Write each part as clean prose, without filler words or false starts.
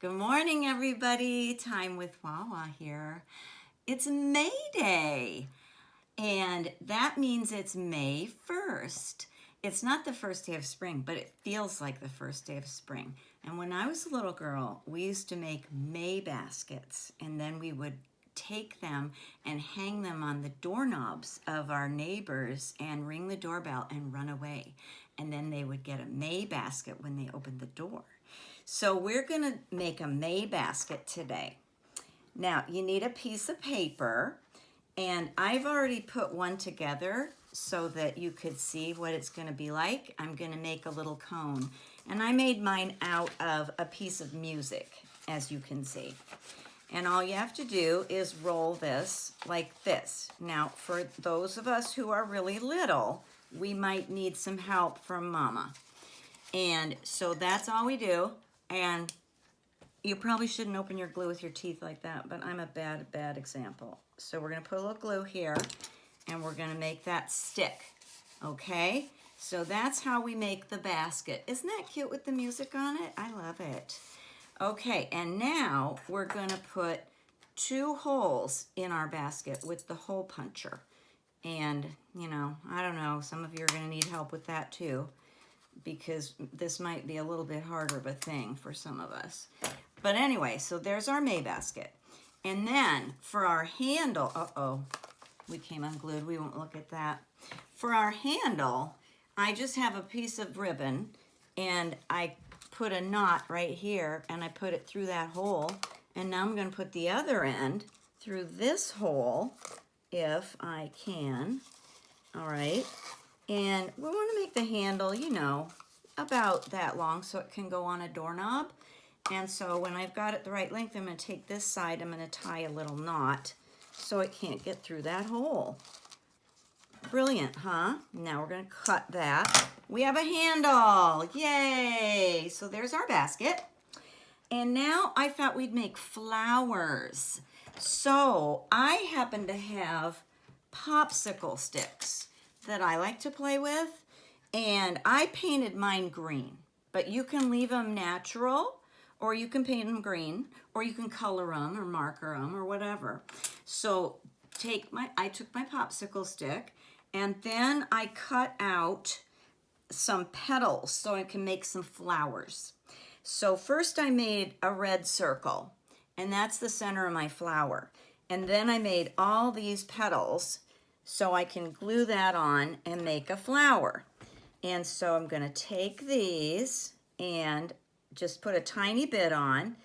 Good morning, everybody. Time with Wawa here. It's May Day, and that means it's May 1st. It's not the first day of spring, but it feels like the first day of spring. And when I was a little girl, we used to make May baskets, and then we would take them and hang them on the doorknobs of our neighbors and ring the doorbell and run away. And then they would get a May basket when they opened the door. So we're going to make a May basket today. Now, you need a piece of paper, and I've already put one together so that you could see what it's going to be like. I'm going to make a little cone, and I made mine out of a piece of music, as you can see. And all you have to do is roll this like this. Now, for those of us who are really little, we might need some help from Mama. And so that's all we do. And you probably shouldn't open your glue with your teeth like that, but I'm a bad example. So we're gonna put a little glue here and we're gonna make that stick, okay? So that's how we make the basket. Isn't that cute with the music on it? I love it. Okay, and now we're gonna put 2 holes in our basket with the hole puncher. And, you know, I don't know, some of you are gonna need help with that too, because this might be a little bit harder of a thing for some of us. But anyway, so there's our May basket. And then for our handle, we came unglued, we won't look at that. For our handle, I just have a piece of ribbon and I put a knot right here and I put it through that hole. And now I'm gonna put the other end through this hole, if I can, all right. And we want to make the handle, you know, about that long so it can go on a doorknob. And so when I've got it the right length, I'm going to take this side, I'm going to tie a little knot so it can't get through that hole. Brilliant, huh? Now we're going to cut that. We have a handle. Yay! So there's our basket. And now I thought we'd make flowers. So I happen to have popsicle sticks that I like to play with, and I painted mine green, but you can leave them natural, or you can paint them green, or you can color them or marker them or whatever. So I took my popsicle stick, and then I cut out some petals so I can make some flowers. So first I made a red circle, and that's the center of my flower. And then I made all these petals so I can glue that on and make a flower. And so I'm gonna take these and just put a tiny bit on.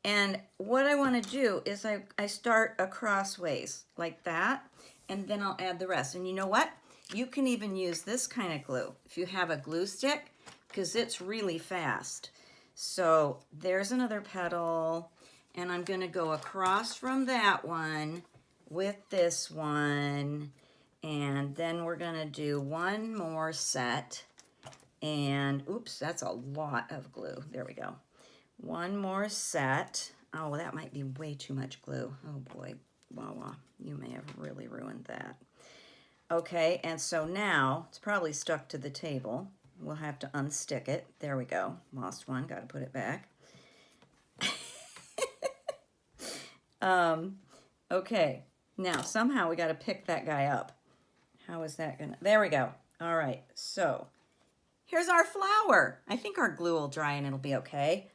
And what I wanna do is I start crossways like that, and then I'll add the rest. And you know what? You can even use this kind of glue if you have a glue stick, because it's really fast. So there's another petal, and I'm gonna go across from that one with this one. And then we're gonna do one more set. And oops, that's a lot of glue. There we go. One more set. Oh, that might be way too much glue. Oh boy, Wawa, you may have really ruined that. Okay, and so now it's probably stuck to the table. We'll have to unstick it. There we go. Lost one, gotta put it back. Okay, now somehow we gotta pick that guy up. How is that gonna, there we go. All right, so here's our flower. I think our glue will dry and it'll be okay.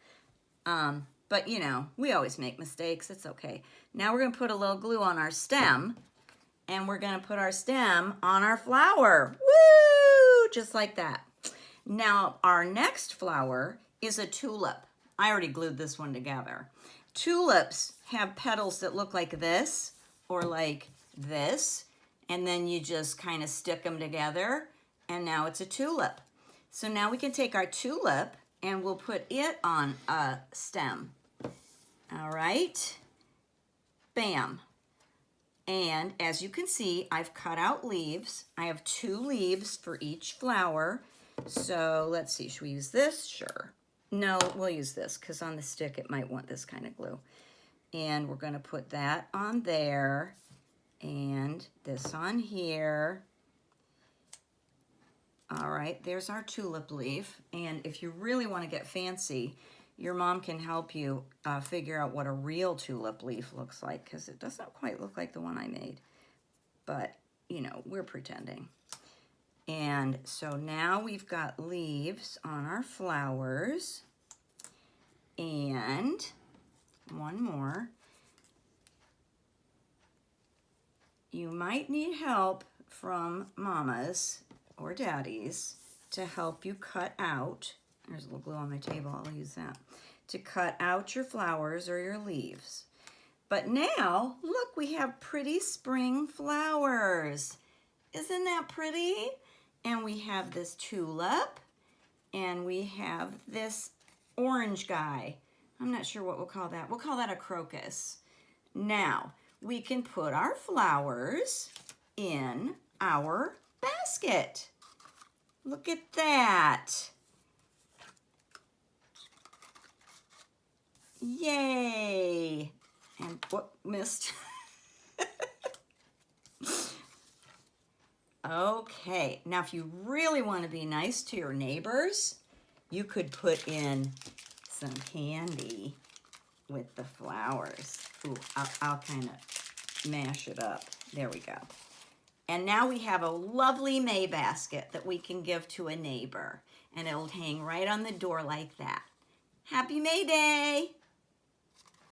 But you know, we always make mistakes, it's okay. Now we're gonna put a little glue on our stem, and we're gonna put our stem on our flower. Woo! Just like that. Now our next flower is a tulip. I already glued this one together. Tulips have petals that look like this or like this, and then you just kind of stick them together, and now it's a tulip. So now we can take our tulip and we'll put it on a stem. All right, bam. And as you can see, I've cut out leaves. I have 2 leaves for each flower. So let's see, should we use this? Sure. No, we'll use this because on the stick it might want this kind of glue. And we're gonna put that on there and this on here. All right, there's our tulip leaf. And if you really want to get fancy, your mom can help you figure out what a real tulip leaf looks like, because it doesn't quite look like the one I made. But, you know, we're pretending. And so now we've got leaves on our flowers. And one more. You might need help from mamas or daddies to help you cut out. There's a little glue on my table, I'll use that. To cut out your flowers or your leaves. But now, look, we have pretty spring flowers. Isn't that pretty? And we have this tulip, and we have this orange guy. I'm not sure what we'll call that. We'll call that a crocus. Now, we can put our flowers in our basket. Look at that. Yay. And what missed? Okay, now if you really want to be nice to your neighbors, you could put in some candy with the flowers. Ooh, I'll kind of mash it up. There we go. And now we have a lovely May basket that we can give to a neighbor, and it'll hang right on the door like that. Happy May Day!